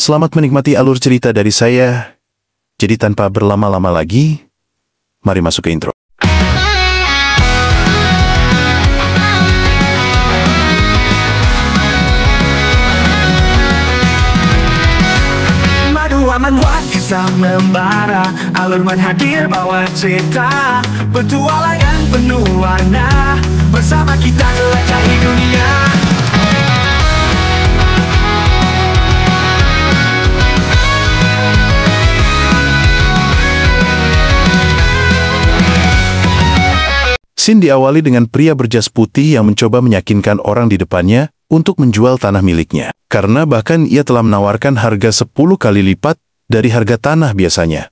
Selamat menikmati alur cerita dari saya. Jadi tanpa berlama-lama lagi, mari masuk ke intro. Aman buat kisah membara, alur hadir bawa cerita, petualangan penuh warna, bersama kita jelajahi dunia. Scene diawali dengan pria berjas putih yang mencoba meyakinkan orang di depannya untuk menjual tanah miliknya. Karena bahkan ia telah menawarkan harga 10 kali lipat dari harga tanah biasanya.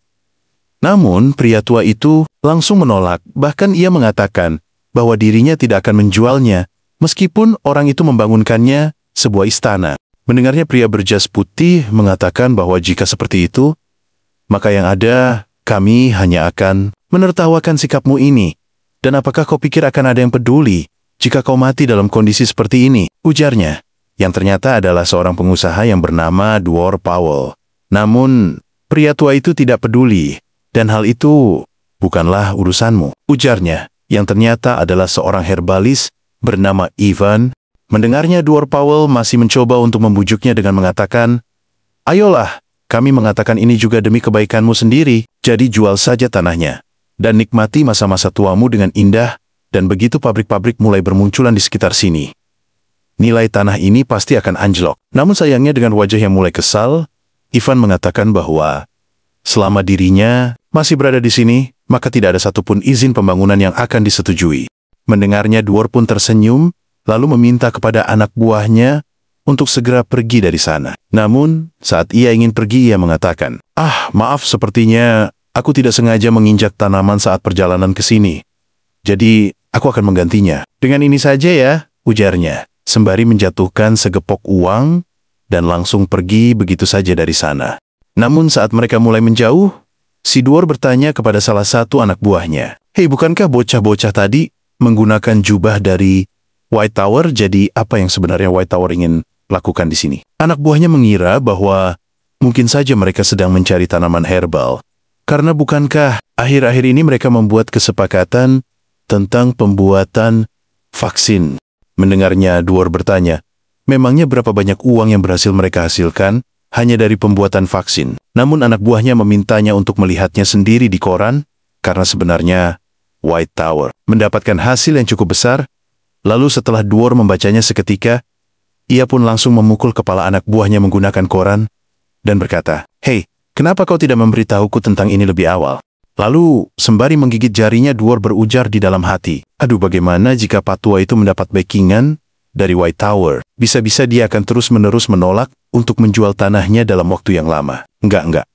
Namun, pria tua itu langsung menolak, bahkan ia mengatakan bahwa dirinya tidak akan menjualnya, meskipun orang itu membangunkannya sebuah istana. Mendengarnya pria berjas putih mengatakan bahwa jika seperti itu, maka yang ada, kami hanya akan menertawakan sikapmu ini. Dan apakah kau pikir akan ada yang peduli jika kau mati dalam kondisi seperti ini? Ujarnya, yang ternyata adalah seorang pengusaha yang bernama Dwarf Powell. Namun, pria tua itu tidak peduli, dan hal itu bukanlah urusanmu. Ujarnya, yang ternyata adalah seorang herbalis bernama Ivan. Mendengarnya, Dwarf Powell masih mencoba untuk membujuknya dengan mengatakan, "Ayolah, kami mengatakan ini juga demi kebaikanmu sendiri, jadi jual saja tanahnya. Dan nikmati masa-masa tuamu dengan indah, dan begitu pabrik-pabrik mulai bermunculan di sekitar sini, nilai tanah ini pasti akan anjlok." Namun sayangnya dengan wajah yang mulai kesal, Ivan mengatakan bahwa selama dirinya masih berada di sini, maka tidak ada satupun izin pembangunan yang akan disetujui. Mendengarnya, Dwarf pun tersenyum, lalu meminta kepada anak buahnya untuk segera pergi dari sana. Namun, saat ia ingin pergi, ia mengatakan, "Maaf, sepertinya aku tidak sengaja menginjak tanaman saat perjalanan ke sini. Jadi, aku akan menggantinya. Dengan ini saja ya," ujarnya, sembari menjatuhkan segepok uang dan langsung pergi begitu saja dari sana. Namun saat mereka mulai menjauh, si Dwarf bertanya kepada salah satu anak buahnya, "Hei, bukankah bocah-bocah tadi menggunakan jubah dari White Tower? Jadi apa yang sebenarnya White Tower ingin lakukan di sini?" Anak buahnya mengira bahwa mungkin saja mereka sedang mencari tanaman herbal. Karena bukankah akhir-akhir ini mereka membuat kesepakatan tentang pembuatan vaksin? Mendengarnya, Dwarf bertanya, memangnya berapa banyak uang yang berhasil mereka hasilkan hanya dari pembuatan vaksin? Namun anak buahnya memintanya untuk melihatnya sendiri di koran, karena sebenarnya White Tower mendapatkan hasil yang cukup besar. Lalu setelah Dwarf membacanya seketika, ia pun langsung memukul kepala anak buahnya menggunakan koran dan berkata, "Hei, kenapa kau tidak memberitahuku tentang ini lebih awal?" Lalu, sembari menggigit jarinya, Dwarf berujar di dalam hati, "Aduh, bagaimana jika Pak Tua itu mendapat backingan dari White Tower? Bisa-bisa dia akan terus-menerus menolak untuk menjual tanahnya dalam waktu yang lama. Enggak.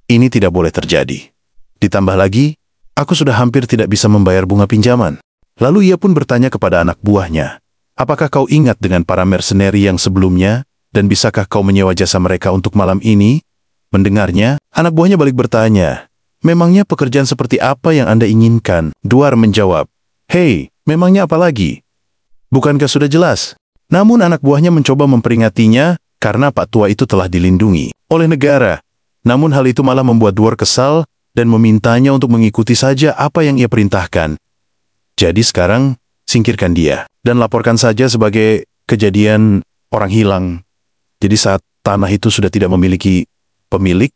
Ini tidak boleh terjadi. Ditambah lagi, aku sudah hampir tidak bisa membayar bunga pinjaman." Lalu ia pun bertanya kepada anak buahnya, "Apakah kau ingat dengan para mercenary yang sebelumnya, dan bisakah kau menyewa jasa mereka untuk malam ini?" Mendengarnya, anak buahnya balik bertanya, "Memangnya pekerjaan seperti apa yang Anda inginkan?" Dwarf menjawab, "Hei, memangnya apa lagi? Bukankah sudah jelas?" Namun anak buahnya mencoba memperingatinya karena Pak Tua itu telah dilindungi oleh negara. Namun hal itu malah membuat Dwarf kesal dan memintanya untuk mengikuti saja apa yang ia perintahkan. Jadi sekarang, singkirkan dia dan laporkan saja sebagai kejadian orang hilang. Jadi saat tanah itu sudah tidak memiliki pemilik,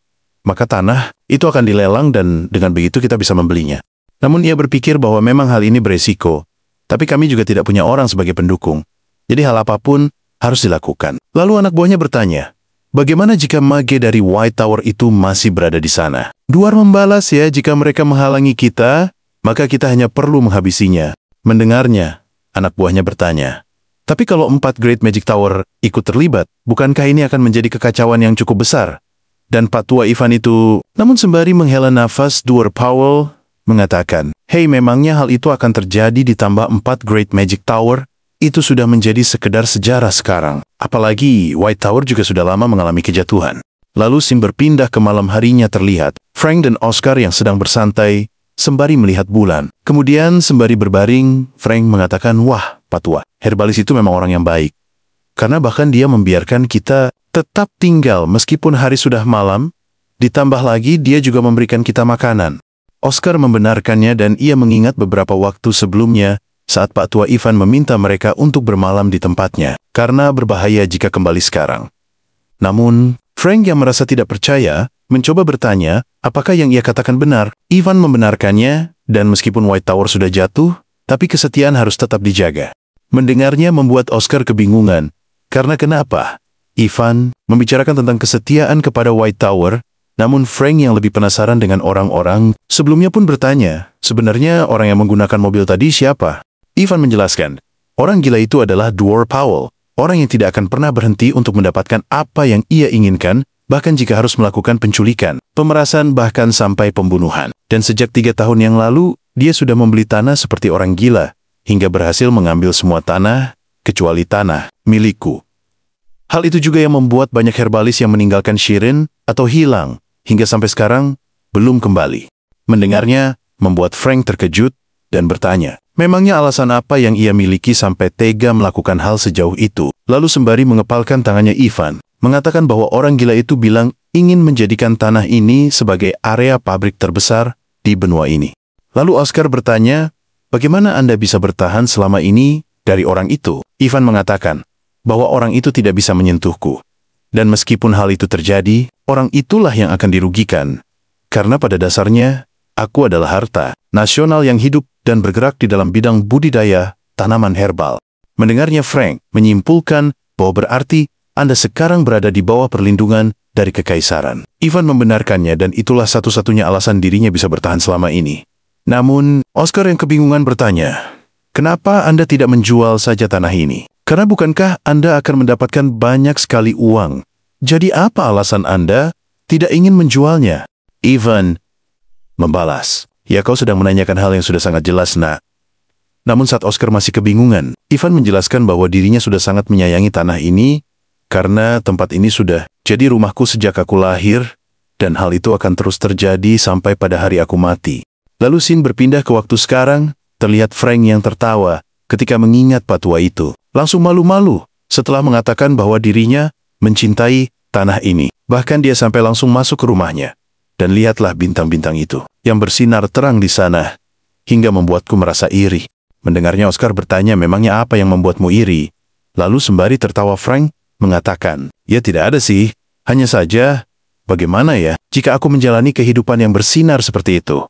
maka tanah itu akan dilelang dan dengan begitu kita bisa membelinya. Namun ia berpikir bahwa memang hal ini beresiko, tapi kami juga tidak punya orang sebagai pendukung. Jadi hal apapun harus dilakukan. Lalu anak buahnya bertanya, "Bagaimana jika mage dari White Tower itu masih berada di sana?" Dwarf membalas, "Ya, jika mereka menghalangi kita, maka kita hanya perlu menghabisinya." Mendengarnya, anak buahnya bertanya, "Tapi kalau 4 Great Magic Tower ikut terlibat, bukankah ini akan menjadi kekacauan yang cukup besar? Dan Pak Tua Ivan itu..." Namun sembari menghela nafas, Dwarf Powell mengatakan, "Hei, memangnya hal itu akan terjadi ditambah 4 Great Magic Tower? Itu sudah menjadi sekedar sejarah sekarang. Apalagi White Tower juga sudah lama mengalami kejatuhan." Lalu scene berpindah ke malam harinya. Terlihat Frank dan Oscar yang sedang bersantai sembari melihat bulan. Kemudian sembari berbaring, Frank mengatakan, "Wah, Pak Tua, herbalis itu memang orang yang baik. Karena bahkan dia membiarkan kita tetap tinggal meskipun hari sudah malam, ditambah lagi dia juga memberikan kita makanan. Oscar membenarkannya dan ia mengingat beberapa waktu sebelumnya saat Pak Tua Ivan meminta mereka untuk bermalam di tempatnya, karena berbahaya jika kembali sekarang. Namun, Frank yang merasa tidak percaya, mencoba bertanya, apakah yang ia katakan benar? Ivan membenarkannya, dan meskipun White Tower sudah jatuh, tapi kesetiaan harus tetap dijaga. Mendengarnya membuat Oscar kebingungan, karena kenapa? Ivan membicarakan tentang kesetiaan kepada White Tower, namun Frank yang lebih penasaran dengan orang-orang sebelumnya pun bertanya, sebenarnya orang yang menggunakan mobil tadi siapa? Ivan menjelaskan, orang gila itu adalah Dwarf Powell, orang yang tidak akan pernah berhenti untuk mendapatkan apa yang ia inginkan, bahkan jika harus melakukan penculikan, pemerasan bahkan sampai pembunuhan. Dan sejak 3 tahun yang lalu, dia sudah membeli tanah seperti orang gila, hingga berhasil mengambil semua tanah, kecuali tanah milikku. Hal itu juga yang membuat banyak herbalis yang meninggalkan Shirin atau hilang, hingga sampai sekarang belum kembali. Mendengarnya membuat Frank terkejut dan bertanya, memangnya alasan apa yang ia miliki sampai tega melakukan hal sejauh itu? Lalu sembari mengepalkan tangannya Ivan, mengatakan bahwa orang gila itu bilang ingin menjadikan tanah ini sebagai area pabrik terbesar di benua ini. Lalu Oscar bertanya, bagaimana Anda bisa bertahan selama ini dari orang itu? Ivan mengatakan bahwa orang itu tidak bisa menyentuhku. Dan meskipun hal itu terjadi, orang itulah yang akan dirugikan. Karena pada dasarnya, aku adalah harta nasional yang hidup dan bergerak di dalam bidang budidaya tanaman herbal. Mendengarnya Frank menyimpulkan bahwa berarti Anda sekarang berada di bawah perlindungan dari kekaisaran. Ivan membenarkannya dan itulah satu-satunya alasan dirinya bisa bertahan selama ini. Namun, Oscar yang kebingungan bertanya, kenapa Anda tidak menjual saja tanah ini? Karena bukankah Anda akan mendapatkan banyak sekali uang? Jadi apa alasan Anda tidak ingin menjualnya? Ivan membalas, ya kau sedang menanyakan hal yang sudah sangat jelas, nak. Namun saat Oscar masih kebingungan, Ivan menjelaskan bahwa dirinya sudah sangat menyayangi tanah ini karena tempat ini sudah jadi rumahku sejak aku lahir dan hal itu akan terus terjadi sampai pada hari aku mati. Lalu scene berpindah ke waktu sekarang, terlihat Frank yang tertawa ketika mengingat Pak Tua itu. Langsung malu-malu setelah mengatakan bahwa dirinya mencintai tanah ini. Bahkan dia sampai langsung masuk ke rumahnya. Dan lihatlah bintang-bintang itu yang bersinar terang di sana hingga membuatku merasa iri. Mendengarnya Oscar bertanya memangnya apa yang membuatmu iri? Lalu sembari tertawa Frank mengatakan, ya tidak ada sih, hanya saja bagaimana ya jika aku menjalani kehidupan yang bersinar seperti itu?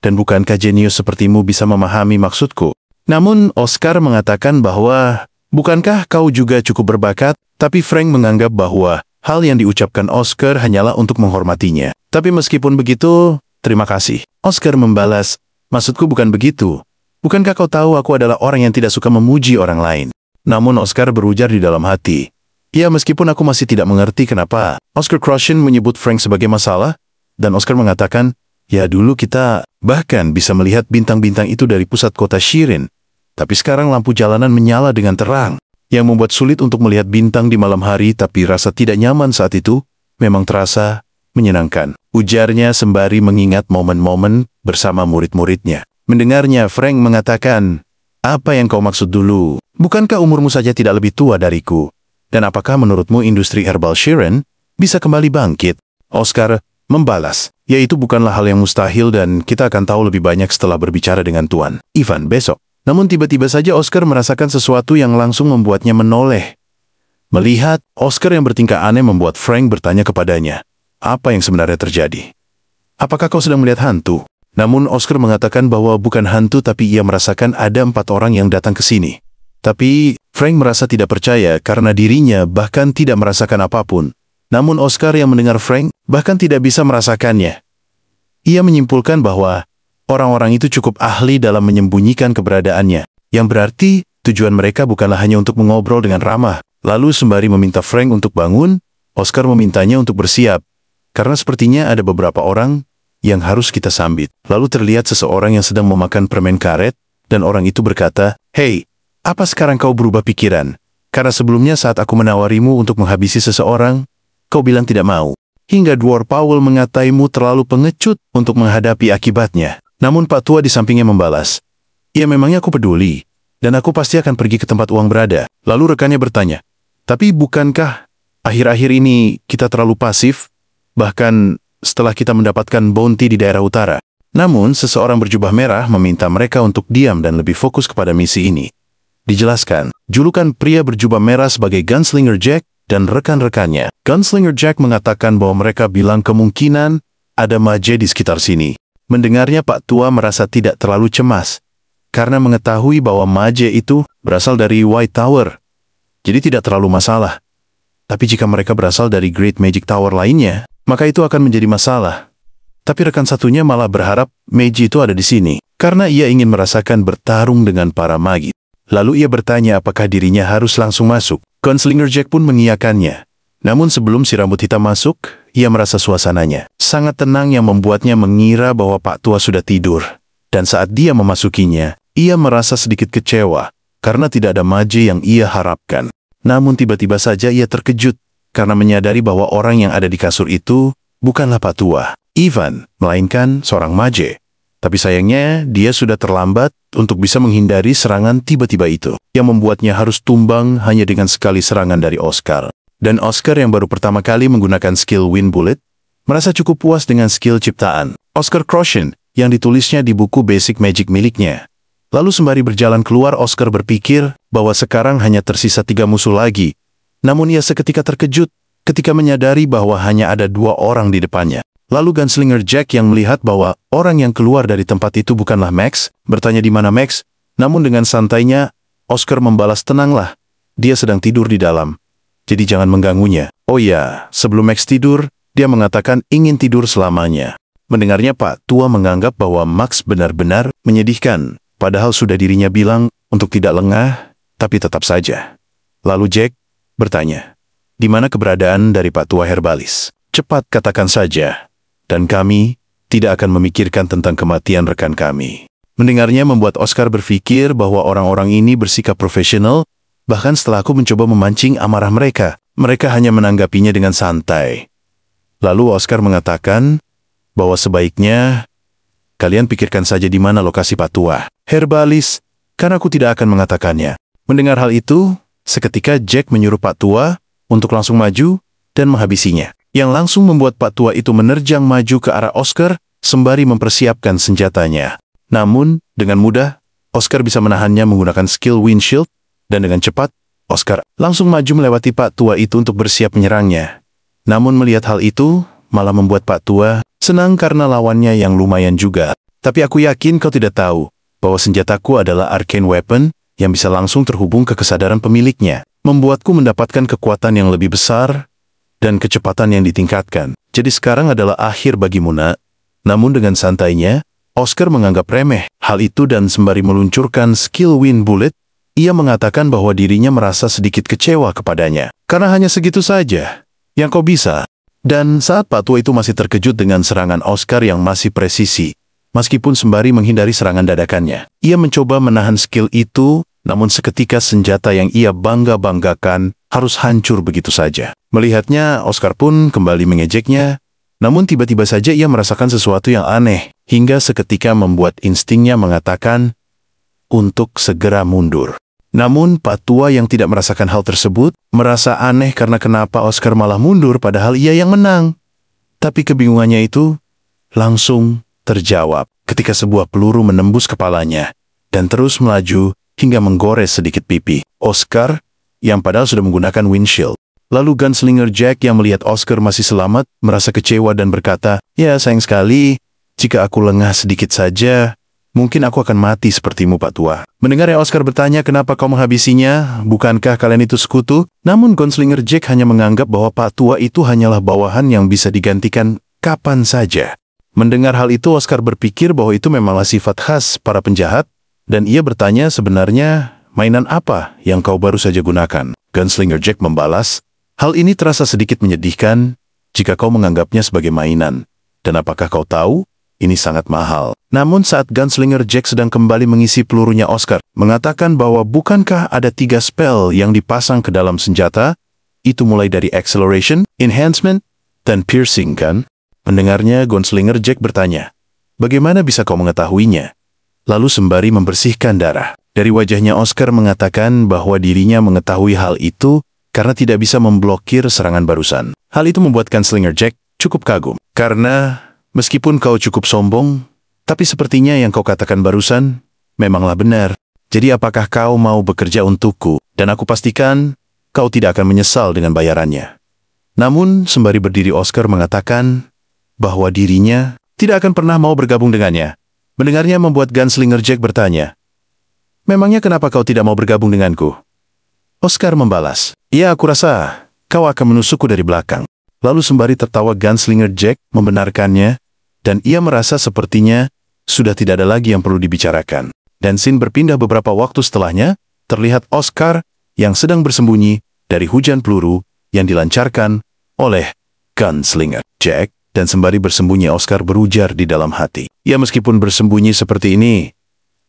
Dan bukankah jenius sepertimu bisa memahami maksudku? Namun Oscar mengatakan bahwa bukankah kau juga cukup berbakat? Tapi Frank menganggap bahwa hal yang diucapkan Oscar hanyalah untuk menghormatinya. Tapi meskipun begitu, terima kasih. Oscar membalas, maksudku bukan begitu. Bukankah kau tahu aku adalah orang yang tidak suka memuji orang lain? Namun Oscar berujar di dalam hati. Ya meskipun aku masih tidak mengerti kenapa Oscar Crushin menyebut Frank sebagai masalah, dan Oscar mengatakan, ya dulu kita bahkan bisa melihat bintang-bintang itu dari pusat kota Shirin. Tapi sekarang lampu jalanan menyala dengan terang, yang membuat sulit untuk melihat bintang di malam hari, tapi rasa tidak nyaman saat itu memang terasa menyenangkan. Ujarnya sembari mengingat momen-momen bersama murid-muridnya. Mendengarnya, Frank mengatakan, apa yang kau maksud dulu? Bukankah umurmu saja tidak lebih tua dariku? Dan apakah menurutmu industri herbal Shirin bisa kembali bangkit? Oscar membalas, ya itu bukanlah hal yang mustahil dan kita akan tahu lebih banyak setelah berbicara dengan Tuan Ivan besok. Namun tiba-tiba saja Oscar merasakan sesuatu yang langsung membuatnya menoleh. Melihat Oscar yang bertingkah aneh membuat Frank bertanya kepadanya, apa yang sebenarnya terjadi? Apakah kau sedang melihat hantu? Namun Oscar mengatakan bahwa bukan hantu tapi ia merasakan ada 4 orang yang datang ke sini. Tapi Frank merasa tidak percaya karena dirinya bahkan tidak merasakan apapun. Namun Oscar yang mendengar Frank bahkan tidak bisa merasakannya. Ia menyimpulkan bahwa orang-orang itu cukup ahli dalam menyembunyikan keberadaannya, yang berarti tujuan mereka bukanlah hanya untuk mengobrol dengan ramah. Lalu sembari meminta Frank untuk bangun, Oscar memintanya untuk bersiap, karena sepertinya ada beberapa orang yang harus kita sambit. Lalu terlihat seseorang yang sedang memakan permen karet, dan orang itu berkata, hei, apa sekarang kau berubah pikiran? Karena sebelumnya saat aku menawarimu untuk menghabisi seseorang, kau bilang tidak mau. Hingga Dwarf Powell mengataimu terlalu pengecut untuk menghadapi akibatnya. Namun Pak Tua di sampingnya membalas, ya memangnya aku peduli, dan aku pasti akan pergi ke tempat uang berada. Lalu rekannya bertanya, tapi bukankah Akhir-akhir ini kita terlalu pasif, bahkan setelah kita mendapatkan bounty di daerah utara. Namun, seseorang berjubah merah meminta mereka untuk diam dan lebih fokus kepada misi ini. Dijelaskan, julukan pria berjubah merah sebagai Gunslinger Jack dan rekan-rekannya. Gunslinger Jack mengatakan bahwa mereka bilang kemungkinan ada Maje di sekitar sini. Mendengarnya, Pak Tua merasa tidak terlalu cemas, karena mengetahui bahwa Maje itu berasal dari White Tower. Jadi tidak terlalu masalah. Tapi jika mereka berasal dari Great Magic Tower lainnya, maka itu akan menjadi masalah. Tapi rekan satunya malah berharap Meiji itu ada di sini, karena ia ingin merasakan bertarung dengan para magi. Lalu ia bertanya apakah dirinya harus langsung masuk. Gunslinger Jack pun mengiyakannya. Namun sebelum si rambut hitam masuk, ia merasa suasananya sangat tenang yang membuatnya mengira bahwa Pak Tua sudah tidur. Dan saat dia memasukinya, ia merasa sedikit kecewa, karena tidak ada Maje yang ia harapkan. Namun tiba-tiba saja ia terkejut, karena menyadari bahwa orang yang ada di kasur itu bukanlah Pak Tua, Ivan, melainkan seorang Maje. Tapi sayangnya, dia sudah terlambat untuk bisa menghindari serangan tiba-tiba itu, yang membuatnya harus tumbang hanya dengan sekali serangan dari Oscar. Dan Oscar yang baru pertama kali menggunakan skill Wind Bullet, merasa cukup puas dengan skill ciptaan Oscar Croshen yang ditulisnya di buku Basic Magic miliknya. Lalu sembari berjalan keluar, Oscar berpikir bahwa sekarang hanya tersisa 3 musuh lagi. Namun ia seketika terkejut ketika menyadari bahwa hanya ada 2 orang di depannya. Lalu Gunslinger Jack yang melihat bahwa orang yang keluar dari tempat itu bukanlah Max, bertanya di mana Max. Namun dengan santainya, Oscar membalas, tenanglah, dia sedang tidur di dalam. Jadi jangan mengganggunya. Oh ya, sebelum Max tidur, dia mengatakan ingin tidur selamanya. Mendengarnya, Pak Tua menganggap bahwa Max benar-benar menyedihkan. Padahal sudah dirinya bilang untuk tidak lengah, tapi tetap saja. Lalu Jack bertanya, di mana keberadaan dari Pak Tua Herbalis? Cepat katakan saja, dan kami tidak akan memikirkan tentang kematian rekan kami. Mendengarnya membuat Oscar berpikir bahwa orang-orang ini bersikap profesional, bahkan setelah aku mencoba memancing amarah mereka, mereka hanya menanggapinya dengan santai. Lalu Oscar mengatakan bahwa sebaiknya kalian pikirkan saja di mana lokasi Pak Tua Herbalis, karena aku tidak akan mengatakannya. Mendengar hal itu, seketika Jack menyuruh Pak Tua untuk langsung maju dan menghabisinya, yang langsung membuat Pak Tua itu menerjang maju ke arah Oscar sembari mempersiapkan senjatanya. Namun, dengan mudah, Oscar bisa menahannya menggunakan skill Windshield, dan dengan cepat, Oscar langsung maju melewati Pak Tua itu untuk bersiap menyerangnya. Namun melihat hal itu, malah membuat Pak Tua senang karena lawannya yang lumayan juga. Tapi aku yakin kau tidak tahu bahwa senjataku adalah arcane weapon yang bisa langsung terhubung ke kesadaran pemiliknya, membuatku mendapatkan kekuatan yang lebih besar dan kecepatan yang ditingkatkan. Jadi sekarang adalah akhir bagimu, nak. Namun dengan santainya, Oscar menganggap remeh hal itu dan sembari meluncurkan skill Wind Bullet, ia mengatakan bahwa dirinya merasa sedikit kecewa kepadanya. Karena hanya segitu saja yang kau bisa. Dan saat Pak Tua itu masih terkejut dengan serangan Oscar yang masih presisi, meskipun sembari menghindari serangan dadakannya, ia mencoba menahan skill itu, namun seketika senjata yang ia bangga-banggakan harus hancur begitu saja. Melihatnya, Oscar pun kembali mengejeknya, namun tiba-tiba saja ia merasakan sesuatu yang aneh, hingga seketika membuat instingnya mengatakan untuk segera mundur. Namun, Pak Tua yang tidak merasakan hal tersebut, merasa aneh karena kenapa Oscar malah mundur padahal ia yang menang. Tapi kebingungannya itu langsung terjawab ketika sebuah peluru menembus kepalanya dan terus melaju hingga menggores sedikit pipi Oscar yang padahal sudah menggunakan windshield. Lalu Gunslinger Jack yang melihat Oscar masih selamat, merasa kecewa dan berkata, ya sayang sekali, jika aku lengah sedikit saja, mungkin aku akan mati sepertimu, Pak Tua. Mendengarnya Oscar bertanya, kenapa kau menghabisinya? Bukankah kalian itu sekutu? Namun Gunslinger Jack hanya menganggap bahwa Pak Tua itu hanyalah bawahan yang bisa digantikan kapan saja. Mendengar hal itu, Oscar berpikir bahwa itu memanglah sifat khas para penjahat, dan ia bertanya, sebenarnya mainan apa yang kau baru saja gunakan? Gunslinger Jack membalas, hal ini terasa sedikit menyedihkan jika kau menganggapnya sebagai mainan. Dan apakah kau tahu? Ini sangat mahal. Namun saat Gunslinger Jack sedang kembali mengisi pelurunya, Oscar mengatakan bahwa bukankah ada 3 spell yang dipasang ke dalam senjata? Itu mulai dari Acceleration, Enhancement, dan Piercing, kan? Mendengarnya, Gunslinger Jack bertanya, bagaimana bisa kau mengetahuinya? Lalu sembari membersihkan darah dari wajahnya, Oscar mengatakan bahwa dirinya mengetahui hal itu karena tidak bisa memblokir serangan barusan. Hal itu membuat Gunslinger Jack cukup kagum. Karena meskipun kau cukup sombong, tapi sepertinya yang kau katakan barusan memanglah benar. Jadi apakah kau mau bekerja untukku? Dan aku pastikan kau tidak akan menyesal dengan bayarannya. Namun, sembari berdiri Oscar mengatakan bahwa dirinya tidak akan pernah mau bergabung dengannya. Mendengarnya membuat Gunslinger Jack bertanya, "Memangnya kenapa kau tidak mau bergabung denganku?" Oscar membalas, "Ya, aku rasa kau akan menusukku dari belakang." Lalu sembari tertawa Gunslinger Jack membenarkannya, dan ia merasa sepertinya sudah tidak ada lagi yang perlu dibicarakan. Dan scene berpindah beberapa waktu setelahnya, terlihat Oscar yang sedang bersembunyi dari hujan peluru yang dilancarkan oleh Gunslinger Jack, dan sembari bersembunyi Oscar berujar di dalam hati. Ya, meskipun bersembunyi seperti ini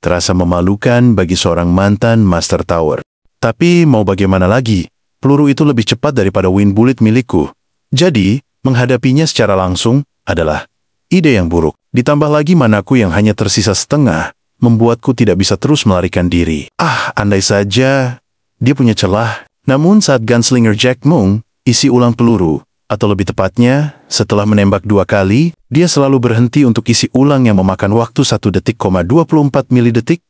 terasa memalukan bagi seorang mantan Master Tower. Tapi mau bagaimana lagi, peluru itu lebih cepat daripada wind bullet milikku. Jadi, menghadapinya secara langsung adalah ide yang buruk. Ditambah lagi manaku yang hanya tersisa setengah, membuatku tidak bisa terus melarikan diri. Andai saja dia punya celah. Namun saat Gunslinger Jack isi ulang peluru, atau lebih tepatnya, setelah menembak 2 kali, dia selalu berhenti untuk isi ulang yang memakan waktu 1 detik,24 milidetik,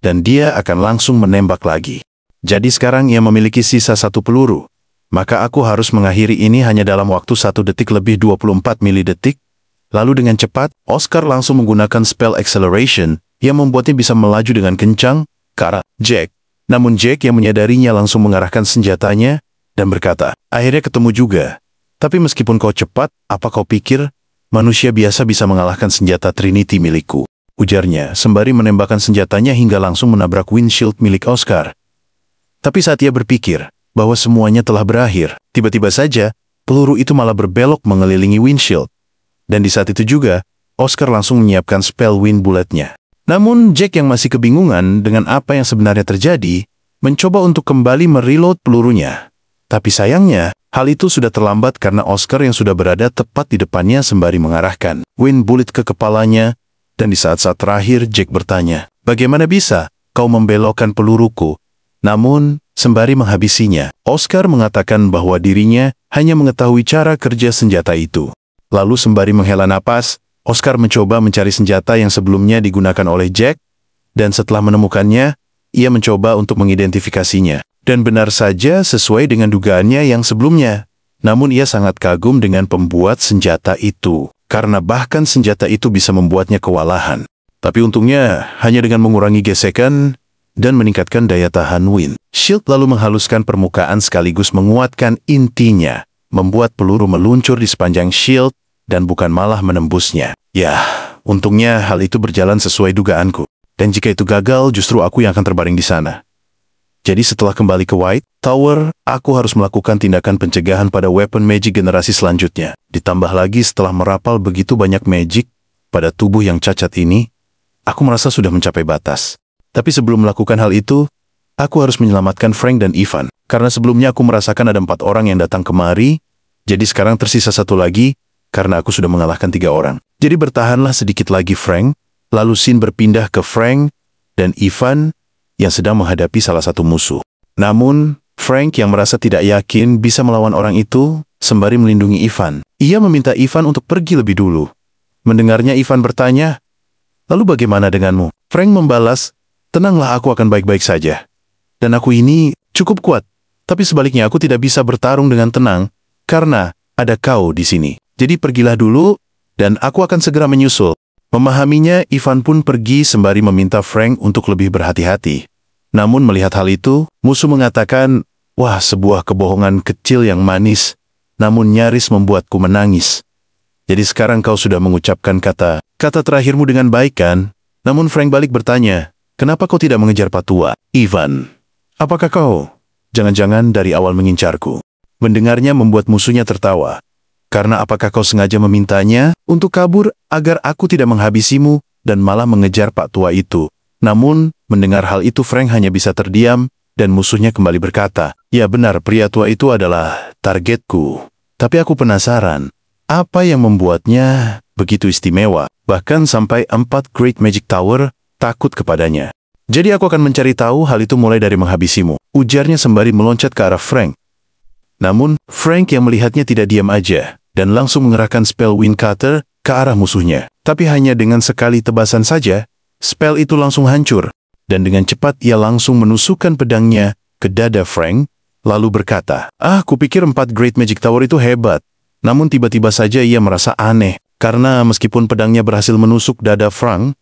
dan dia akan langsung menembak lagi. Jadi sekarang ia memiliki sisa 1 peluru. Maka aku harus mengakhiri ini hanya dalam waktu 1 detik lebih 24 milidetik. Lalu dengan cepat, Oscar langsung menggunakan spell acceleration yang membuatnya bisa melaju dengan kencang ke arah Jack. Namun Jack yang menyadarinya langsung mengarahkan senjatanya dan berkata, "Akhirnya ketemu juga. Tapi meskipun kau cepat, apa kau pikir manusia biasa bisa mengalahkan senjata Trinity milikku?" ujarnya sembari menembakkan senjatanya hingga langsung menabrak windshield milik Oscar. Tapi saat ia berpikir bahwa semuanya telah berakhir, tiba-tiba saja peluru itu malah berbelok mengelilingi windshield. Dan di saat itu juga, Oscar langsung menyiapkan spell wind bulletnya. Namun Jack yang masih kebingungan dengan apa yang sebenarnya terjadi, mencoba untuk kembali mereload pelurunya. Tapi sayangnya, hal itu sudah terlambat karena Oscar yang sudah berada tepat di depannya sembari mengarahkan wind bullet ke kepalanya. Dan di saat-saat terakhir Jack bertanya, "Bagaimana bisa kau membelokkan peluruku?" Namun, sembari menghabisinya, Oscar mengatakan bahwa dirinya hanya mengetahui cara kerja senjata itu. Lalu sembari menghela napas, Oscar mencoba mencari senjata yang sebelumnya digunakan oleh Jack, dan setelah menemukannya, ia mencoba untuk mengidentifikasinya. Dan benar saja sesuai dengan dugaannya yang sebelumnya. Namun ia sangat kagum dengan pembuat senjata itu, karena bahkan senjata itu bisa membuatnya kewalahan. Tapi untungnya, hanya dengan mengurangi gesekan dan meningkatkan daya tahan wind shield lalu menghaluskan permukaan sekaligus menguatkan intinya, membuat peluru meluncur di sepanjang shield, dan bukan malah menembusnya. Ya, untungnya hal itu berjalan sesuai dugaanku. Dan jika itu gagal, justru aku yang akan terbaring di sana. Jadi setelah kembali ke White Tower, aku harus melakukan tindakan pencegahan pada weapon magic generasi selanjutnya. Ditambah lagi setelah merapal begitu banyak magic pada tubuh yang cacat ini, aku merasa sudah mencapai batas. Tapi sebelum melakukan hal itu, aku harus menyelamatkan Frank dan Ivan. Karena sebelumnya aku merasakan ada 4 orang yang datang kemari, jadi sekarang tersisa 1 lagi, karena aku sudah mengalahkan 3 orang. Jadi bertahanlah sedikit lagi Frank, lalu scene berpindah ke Frank dan Ivan yang sedang menghadapi salah satu musuh. Namun, Frank yang merasa tidak yakin bisa melawan orang itu, sembari melindungi Ivan. Ia meminta Ivan untuk pergi lebih dulu. Mendengarnya Ivan bertanya, "Lalu bagaimana denganmu?" Frank membalas, "Tenanglah, aku akan baik-baik saja. Dan aku ini cukup kuat, tapi sebaliknya aku tidak bisa bertarung dengan tenang, karena ada kau di sini. Jadi pergilah dulu, dan aku akan segera menyusul." Memahaminya, Ivan pun pergi sembari meminta Frank untuk lebih berhati-hati. Namun melihat hal itu, musuh mengatakan, "Wah, sebuah kebohongan kecil yang manis, namun nyaris membuatku menangis. Jadi sekarang kau sudah mengucapkan kata terakhirmu dengan baik kan?" Namun Frank balik bertanya, "Kenapa kau tidak mengejar Patua?" "Ivan, apakah kau jangan-jangan dari awal mengincarku?" Mendengarnya membuat musuhnya tertawa. "Karena apakah kau sengaja memintanya untuk kabur agar aku tidak menghabisimu dan malah mengejar Pak Tua itu?" Namun, mendengar hal itu Frank hanya bisa terdiam dan musuhnya kembali berkata, "Ya benar, pria tua itu adalah targetku. Tapi aku penasaran, apa yang membuatnya begitu istimewa? Bahkan sampai 4 Great Magic Tower takut kepadanya. Jadi aku akan mencari tahu hal itu mulai dari menghabisimu," ujarnya sembari meloncat ke arah Frank. Namun, Frank yang melihatnya tidak diam aja, dan langsung mengerahkan spell Wind Cutter ke arah musuhnya. Tapi hanya dengan sekali tebasan saja, spell itu langsung hancur, dan dengan cepat ia langsung menusukkan pedangnya ke dada Frank, lalu berkata, kupikir 4 Great Magic Tower itu hebat. Namun tiba-tiba saja ia merasa aneh, karena meskipun pedangnya berhasil menusuk dada Frank,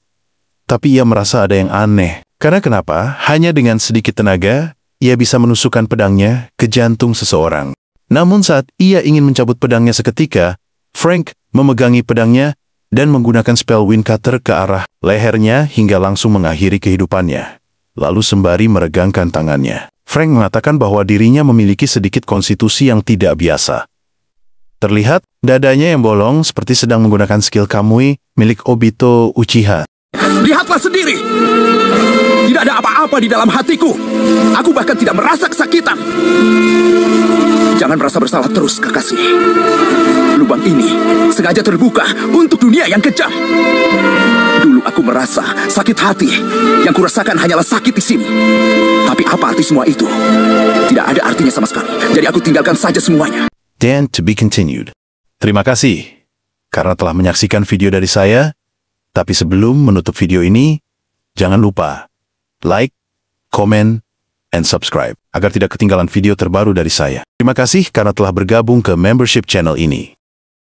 tapi ia merasa ada yang aneh. Karena kenapa? Hanya dengan sedikit tenaga, ia bisa menusukkan pedangnya ke jantung seseorang. Namun saat ia ingin mencabut pedangnya seketika, Frank memegangi pedangnya dan menggunakan spell Wind Cutter ke arah lehernya hingga langsung mengakhiri kehidupannya. Lalu sembari meregangkan tangannya, Frank mengatakan bahwa dirinya memiliki sedikit konstitusi yang tidak biasa. Terlihat, dadanya yang bolong seperti sedang menggunakan skill Kamui milik Obito Uchiha. Lihatlah sendiri. Tidak ada apa-apa di dalam hatiku. Aku bahkan tidak merasa kesakitan. Jangan merasa bersalah terus, kekasih. Lubang ini sengaja terbuka untuk dunia yang kejam. Dulu aku merasa sakit hati. Yang kurasakan hanyalah sakit di sini. Tapi apa arti semua itu? Tidak ada artinya sama sekali. Jadi aku tinggalkan saja semuanya. Dan to be continued. Terima kasih karena telah menyaksikan video dari saya. Tapi sebelum menutup video ini, jangan lupa like, comment, and subscribe agar tidak ketinggalan video terbaru dari saya. Terima kasih karena telah bergabung ke membership channel ini.